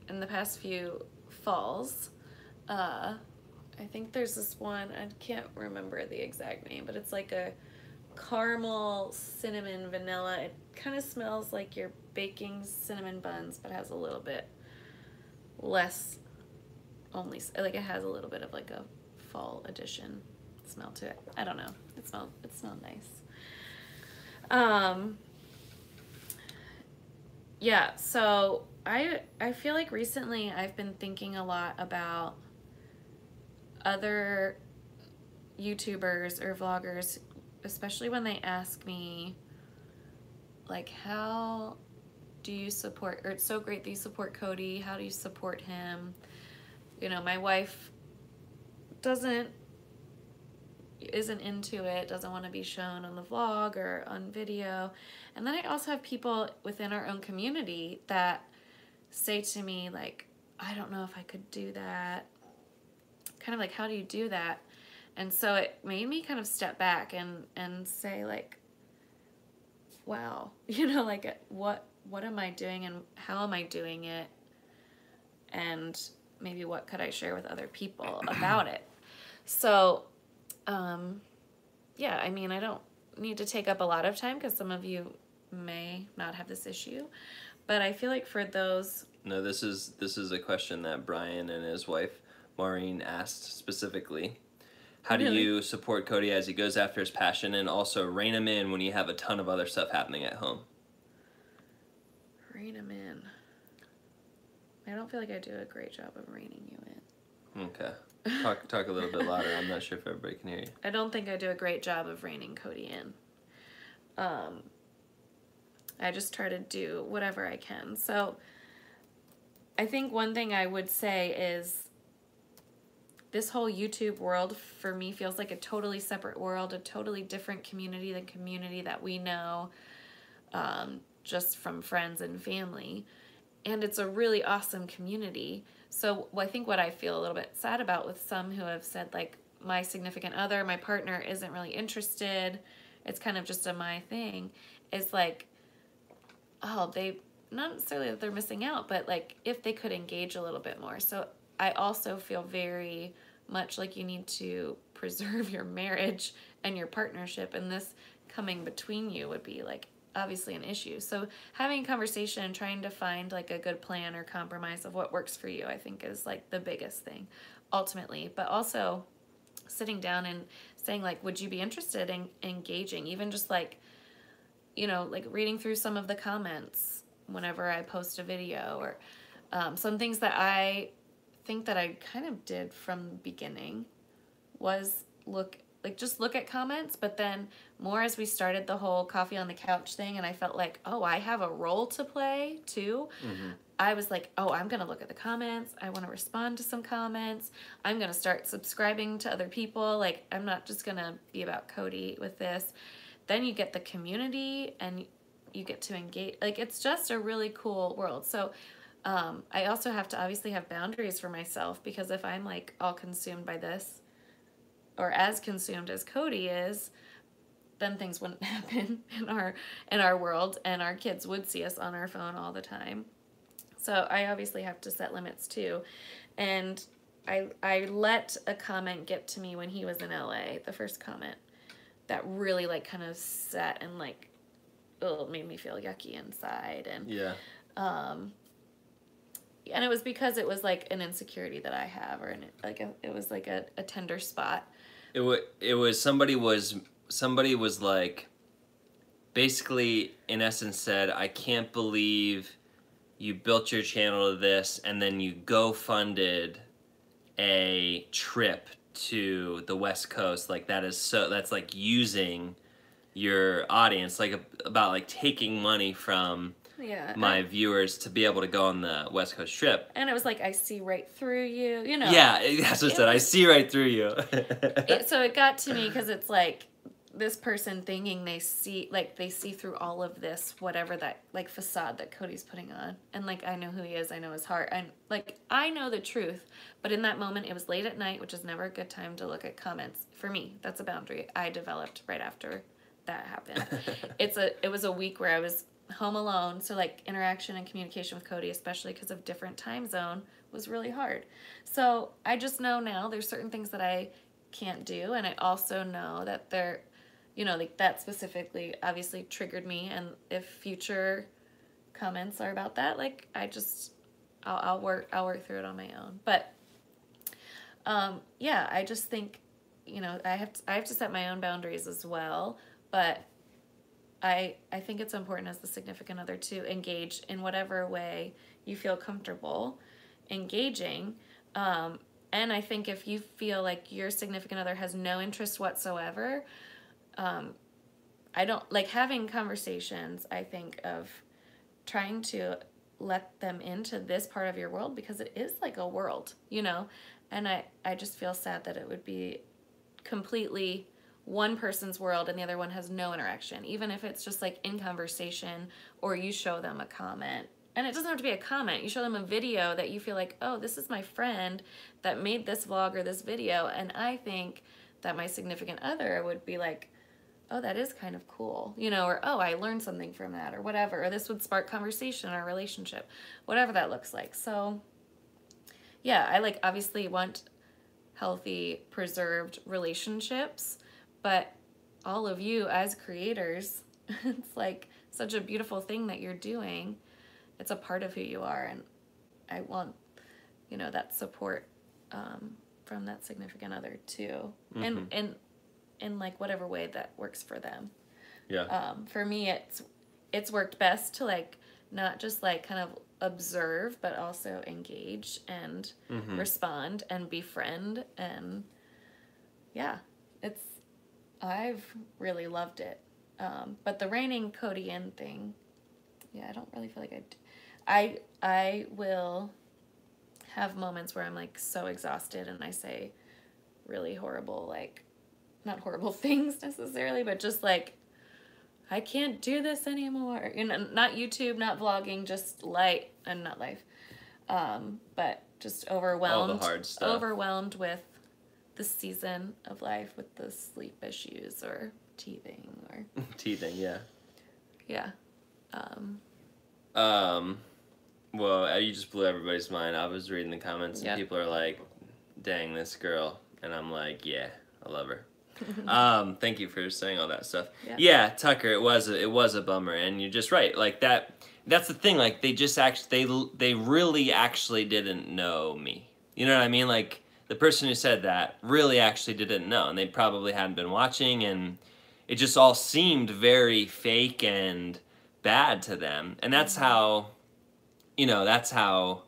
in the past few falls, I think there's this one, I can't remember the exact name, but it's like a caramel, cinnamon, vanilla. It kind of smells like you're baking cinnamon buns, but has a little bit less, like it has a little bit of like a fall edition smell to it. I don't know. It smelled nice. Yeah, so I feel like recently I've been thinking a lot about other YouTubers or vloggers, especially when they ask me like, how do you support, or it's so great that you support Cody, how do you support him? You know, my wife isn't into it, doesn't want to be shown on the vlog or on video. And then I also have people within our own community that say to me like, I don't know if I could do that. Kind of like, how do you do that? And so it made me kind of step back and say like, wow, you know, like what am I doing and how am I doing it? And maybe what could I share with other people about it? So, yeah, I mean, I don't need to take up a lot of time because some of you may not have this issue, but I feel like for those... No, this is a question that Brian and his wife Maureen asked specifically. How do you support Cody as he goes after his passion and also rein him in when you have a ton of other stuff happening at home? Rein him in. I don't feel like I do a great job of reining you in. Okay. Talk a little bit louder. I'm not sure if everybody can hear you. I don't think I do a great job of reining Cody in. I just try to do whatever I can. So I think one thing I would say is this whole YouTube world for me feels like a totally separate world, a totally different community than community that we know just from friends and family. And it's a really awesome community. So I think what I feel a little bit sad about with some who have said like, my significant other, my partner isn't really interested, it's kind of just a my thing, is like, oh, they, not necessarily that they're missing out, but like if they could engage a little bit more. So I also feel very much like you need to preserve your marriage and your partnership, and this coming between you would be like obviously an issue. So having a conversation and trying to find like a good plan or compromise of what works for you, I think is like the biggest thing ultimately. But also sitting down and saying like, would you be interested in engaging, even just like, you know, like reading through some of the comments whenever I post a video, or some things that I think that I kind of did from the beginning was just look at comments, but then more as we started the whole coffee on the couch thing and I felt like, oh, I have a role to play too. Mm-hmm. I was like, oh, I'm going to look at the comments. I want to respond to some comments. I'm going to start subscribing to other people. Like, I'm not just going to be about Cody with this. Then you get the community and you get to engage. Like, it's just a really cool world. So I also have to obviously have boundaries for myself, because if I'm like all consumed by this, or as consumed as Cody is, then things wouldn't happen in our world, and our kids would see us on our phone all the time. So I obviously have to set limits too. And I let a comment get to me when he was in LA, the first comment, that really like kind of set and like, oh, made me feel yucky inside. And yeah. And it was because it was like an insecurity that I have, or it was like a tender spot. It was somebody was like, basically in essence said, I can't believe you built your channel to this, and then you go-funded a trip to the West Coast. Like, that's like using your audience, like about like taking money from my viewers to be able to go on the West Coast trip. And it was like, I see right through you, you know. Yeah, that's what I said. I see right through you. So it got to me because it's like this person thinking they see through all of this, whatever that like facade that Cody's putting on. And like, I know who he is. I know his heart. I know the truth. But in that moment, it was late at night, which is never a good time to look at comments. For me, that's a boundary I developed right after that happened. It was a week where I was home alone, so like interaction and communication with Cody, especially because of different time zone, was really hard. So I just know now there's certain things that I can't do, and I also know that they're, you know, like that specifically obviously triggered me, and if future comments are about that, like I'll work through it on my own. But yeah, I just think, you know, I have to set my own boundaries as well, but I think it's important as the significant other to engage in whatever way you feel comfortable engaging. And I think if you feel like your significant other has no interest whatsoever, I don't like having conversations, I think, of trying to let them into this part of your world, because it is like a world, you know? And I just feel sad that it would be completely one person's world and the other one has no interaction, even if it's just like in conversation, or you show them a comment. And it doesn't have to be a comment. You show them a video that you feel like, oh, this is my friend that made this vlog or this video, and I think that my significant other would be like, oh, that is kind of cool, you know, or oh, I learned something from that, or whatever, or this would spark conversation in our relationship, whatever that looks like. So yeah, I like obviously want healthy, preserved relationships, but all of you as creators, it's like such a beautiful thing that you're doing. It's a part of who you are, and I want, you know, that support from that significant other too, and in like whatever way that works for them. Yeah. For me, it's worked best to like not just like kind of observe, but also engage and respond and befriend, and yeah, I've really loved it. But the reining Cody in thing, yeah, I don't really feel like I will have moments where I'm like so exhausted and I say really horrible, like not horrible things necessarily, but just like, I can't do this anymore. You know, not YouTube, not vlogging, just light and not life. But just overwhelmed. All the hard stuff. Overwhelmed with the season of life, with the sleep issues or teething or teething, yeah. Yeah. Well, you just blew everybody's mind. I was reading the comments and people are like, dang, this girl. And I'm like, yeah, I love her. Thank you for saying all that stuff. Yeah, Tucker, it was a bummer, and you're just right. Like that's the thing. Like they really actually didn't know me. You know what I mean? Like the person who said that really actually didn't know, and they probably hadn't been watching, and it just all seemed very fake and bad to them. And that's how, you know, that's how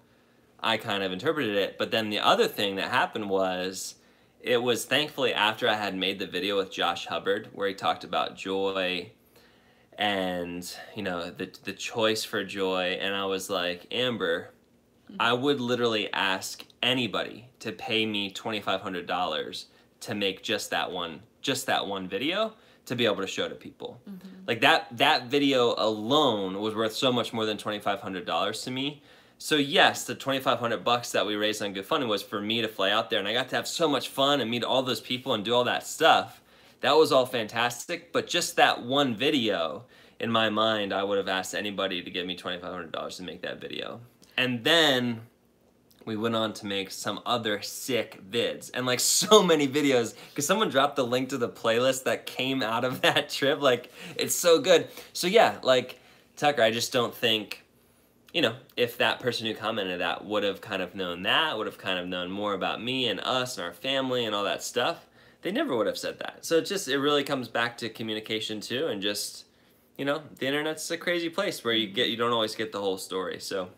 I kind of interpreted it. But then the other thing that happened was, it was thankfully after I had made the video with Josh Hubbard where he talked about joy and, you know, the choice for joy. And I was like, Amber, I would literally ask anybody to pay me $2,500 to make just that one video to be able to show to people. Like that video alone was worth so much more than $2,500 to me. So yes, the $2,500 that we raised on GoFundMe was for me to fly out there, and I got to have so much fun and meet all those people and do all that stuff. That was all fantastic, but just that one video, in my mind, I would have asked anybody to give me $2,500 to make that video. And then we went on to make some other sick vids, and like so many videos, because someone dropped the link to the playlist that came out of that trip. Like, it's so good. So yeah, like, Tucker, I just don't think, you know, if that person who commented that would have kind of known that, would have kind of known more about me and us and our family and all that stuff, they never would have said that. So it really comes back to communication too, and just, you know, the internet's a crazy place where you don't always get the whole story. So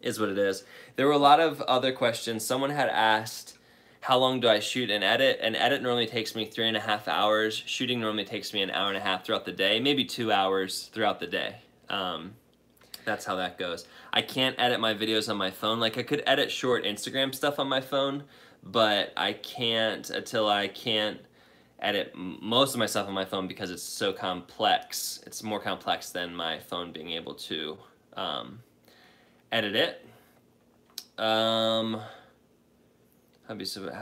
Is what it is. There were a lot of other questions. Someone had asked, how long do I shoot and edit? An edit normally takes me 3.5 hours. Shooting normally takes me an hour and a half throughout the day, maybe 2 hours throughout the day. That's how that goes. I can't edit my videos on my phone. Like, I could edit short Instagram stuff on my phone, but I can't edit most of my stuff on my phone because it's so complex. It's more complex than my phone being able to edit it. How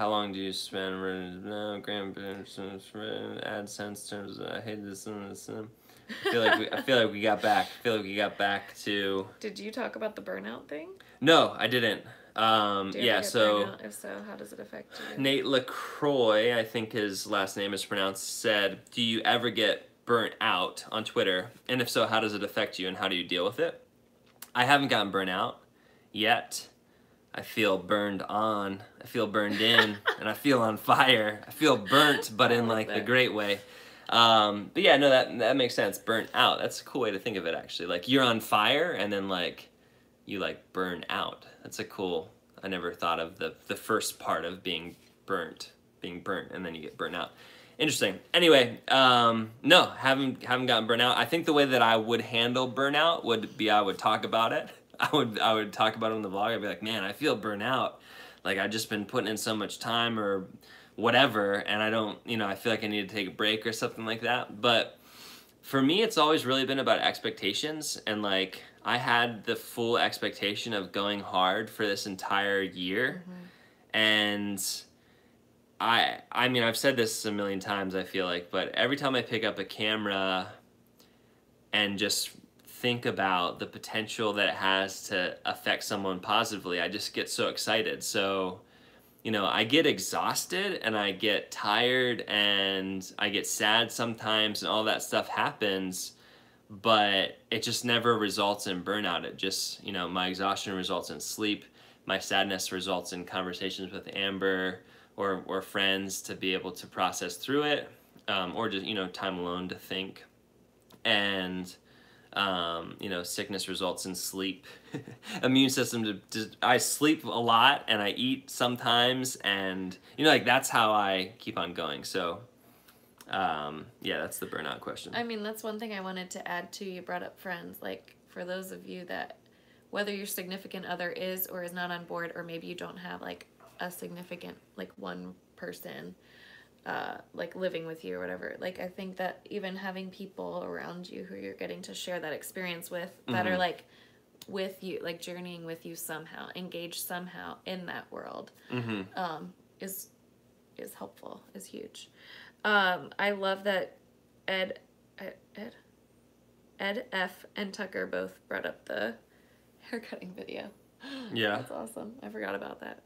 long do you spend? No, grandparents, AdSense terms. I hate this. I feel like we got back. To. Did you talk about the burnout thing? No, I didn't. Do you yeah. ever get So. burnout? If so, how does it affect you? Nate LaCroix, I think his last name is pronounced, said, "Do you ever get burnt out on Twitter? And if so, how does it affect you, and how do you deal with it?" I haven't gotten burnt out yet. I feel burned on. I feel burned in, and I feel on fire. I feel burnt, but in like the great way. But yeah, no, that makes sense. Burnt out. That's a cool way to think of it, actually. Like, you're on fire, and then like you like burn out. That's a cool. I never thought of the first part of being burnt, and then you get burnt out. Interesting. Anyway, no, haven't gotten burnt out. I think the way that I would handle burnout would be I would talk about it. I would talk about it on the vlog. I'd be like, man, I feel burnt out. Like, I've just been putting in so much time or whatever, and I don't, I feel like I need to take a break or something like that. But for me, it's always really been about expectations, and like, I had the full expectation of going hard for this entire year, and I mean, I've said this a million times, I feel like, but every time I pick up a camera and just think about the potential that it has to affect someone positively, I just get so excited. So, I get exhausted and I get tired and I get sad sometimes and all that stuff happens, but it just never results in burnout. It just, my exhaustion results in sleep. My sadness results in conversations with Amber or friends to be able to process through it, or just, time alone to think. And, sickness results in sleep. Immune system, I sleep a lot and I eat sometimes, and, like, that's how I keep on going. So, yeah, that's the burnout question. I mean, that's one thing I wanted to add to. You brought up friends. Like, for those of you that, whether your significant other is or is not on board, or maybe you don't have, like, a significant, like, one person, like, living with you or whatever. Like, I think that even having people around you who you're getting to share that experience with, that are, like, with you, like, journeying with you somehow, engaged somehow in that world, is helpful, is huge. I love that Ed F. and Tucker both brought up the haircutting video. Yeah. That's awesome. I forgot about that.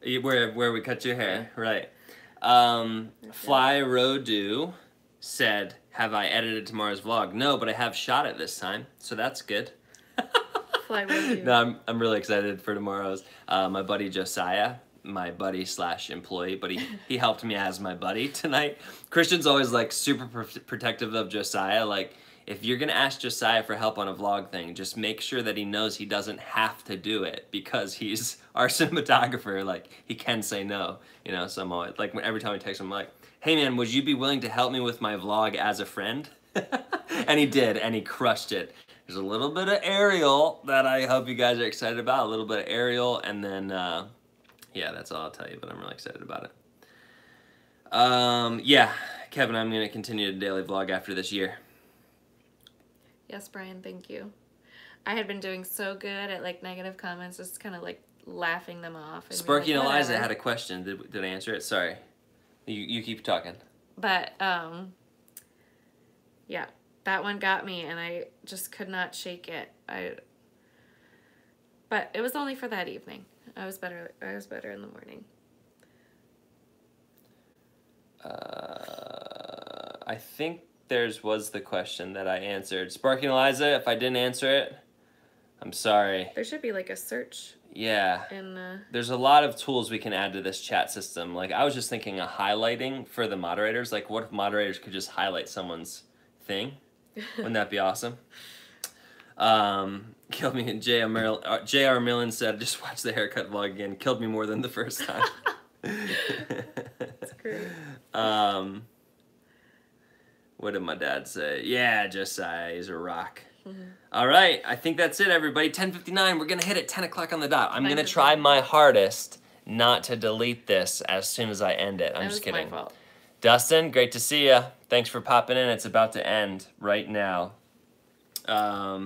Where we cut your hair, right. Fly Rodu said, have I edited tomorrow's vlog? No, but I have shot it this time, so that's good. Fly Rodu. No, I'm really excited for tomorrow's. My buddy Josiah, my buddy / employee, but he helped me as my buddy tonight. Christian's always like super protective of Josiah. Like, if you're gonna ask Josiah for help on a vlog thing, just make sure that he knows he doesn't have to do it because he's our cinematographer. Like, he can say no, so I'm always, like, every time I text him, I'm like, hey man, would you be willing to help me with my vlog as a friend? And he did, and he crushed it. There's a little bit of aerial that I hope you guys are excited about, a little bit of aerial, and then, yeah, that's all I'll tell you, but I'm really excited about it. Yeah, Kevin, I'm gonna continue the daily vlog after this year. Yes, Brian, thank you. I had been doing so good at, like, negative comments, just kind of, like, laughing them off. And Sparky like, and Eliza had a question. Did I answer it? Sorry. You keep talking. But, yeah, that one got me, and I just could not shake it. But it was only for that evening. I was better in the morning. I think theirs was the question that I answered. Sparky and Eliza, if I didn't answer it, I'm sorry. There should be, like, a search. Yeah. There's a lot of tools we can add to this chat system. Like, I was just thinking of highlighting for the moderators. Like, what if moderators could just highlight someone's thing? Wouldn't that be awesome? Killed me. And J.R. Millen said, just watch the haircut vlog again. Killed me more than the first time. That's great. What did my dad say? Yeah, Josiah, he's a rock. All right, I think that's it, everybody. 10:59, we're gonna hit at 10 o'clock on the dot. I'm gonna try my hardest not to delete this as soon as I end it. I'm just kidding. My fault. Dustin, great to see you. Thanks for popping in. It's about to end right now. I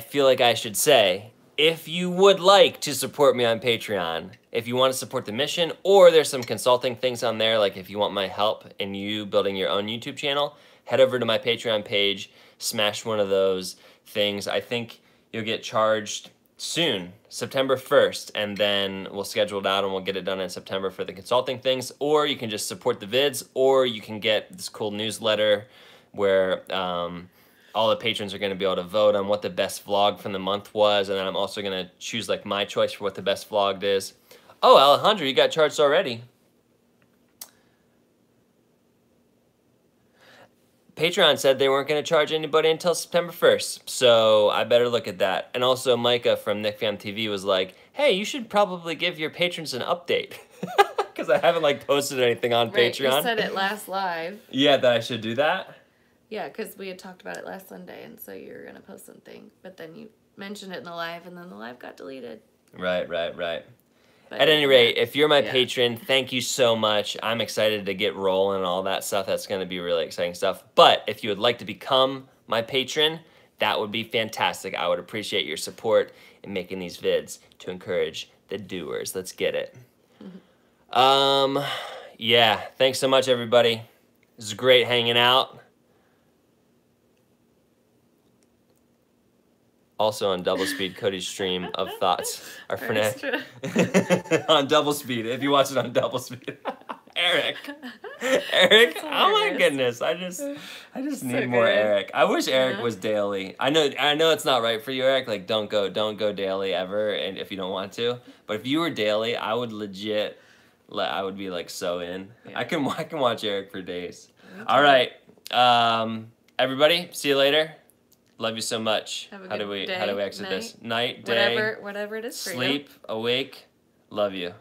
feel like I should say, if you would like to support me on Patreon, if you want to support the mission, or there's some consulting things on there, like if you want my help in you building your own YouTube channel, head over to my Patreon page, smash one of those things. I think you'll get charged soon, September 1st, and then we'll schedule it out and we'll get it done in September for the consulting things, or you can just support the vids, or you can get this cool newsletter where all the patrons are going to be able to vote on what the best vlog from the month was, and then I'm also going to choose like my choice for what the best vlog is. Oh, Alejandro, you got charged already. Patreon said they weren't going to charge anybody until September 1st, so I better look at that. And also Micah from NickFam TV was like, hey, you should probably give your patrons an update. Because I haven't like posted anything on Patreon. You said it last live. Yeah, that I should do that? Yeah, because we had talked about it last Sunday, and so you were going to post something. But then you mentioned it in the live, and then the live got deleted. Right. But at any rate, if you're my patron, thank you so much. I'm excited to get rolling and all that stuff. That's going to be really exciting stuff. But if you would like to become my patron, that would be fantastic. I would appreciate your support in making these vids to encourage the doers. Let's get it. Yeah, thanks so much, everybody. This is great hanging out. Also on double speed, Cody's stream of thoughts are for now. On double speed, if you watch it on double speed. Eric, oh my goodness, I just need more Eric. I wish Eric was daily. I know it's not right for you, Eric. Like don't go daily ever, and if you don't want to. But if you were daily, I would legit. I would be like so in. Yeah. I can watch Eric for days. Okay. All right, everybody, see you later. Love you so much. How do we exit this? Night, day, whatever it is for you. Sleep, awake. Love you.